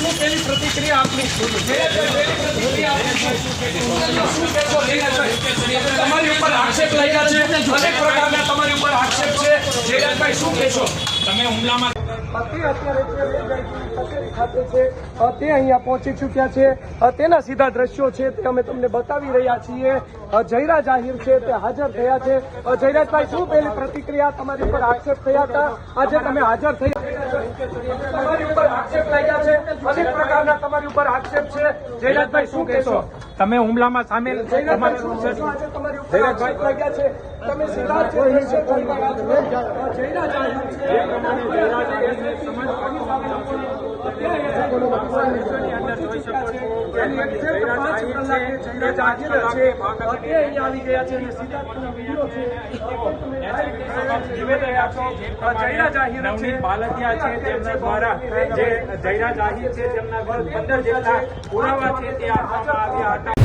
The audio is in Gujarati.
શું પેલી પ્રતિક્રિયા આપની તમારી ઉપર આક્ષેપ લાગ્યા છે, અનેક પ્રકારના તમારી ઉપર આક્ષેપ છે, જયરાજભાઈ શું કહેશો તમે હુમલામાં? અત્યારે કચેરી ખાતે છે, તે અહીંયા પહોંચી ચૂક્યા છે, તેના સીધા દ્રશ્યો છે તે અમે તમને બતાવી રહ્યા છીએ. જયરાજ આહિર છે તે હાજર થયા છે. જયરાજભાઈ શું પહેલી પ્રતિક્રિયા, તમારી ઉપર આક્ષેપ થયા હતા, આજે તમે હાજર થયા, તમારી ઉપર આક્ષેપ લાગ્યા છે, અનેક પ્રકારના તમારી ઉપર આક્ષેપ છે, જયરાજભાઈ શું કહેશો તમે હુમલામાં સામેલ? તમારી ઉપર આક્ષેપ લાગ્યા છે, તમે સીધા જયરાજ આહિર છે તેમના 15 જેટલા પુરાવા છે તે આપવામાં આવ્યા હતા.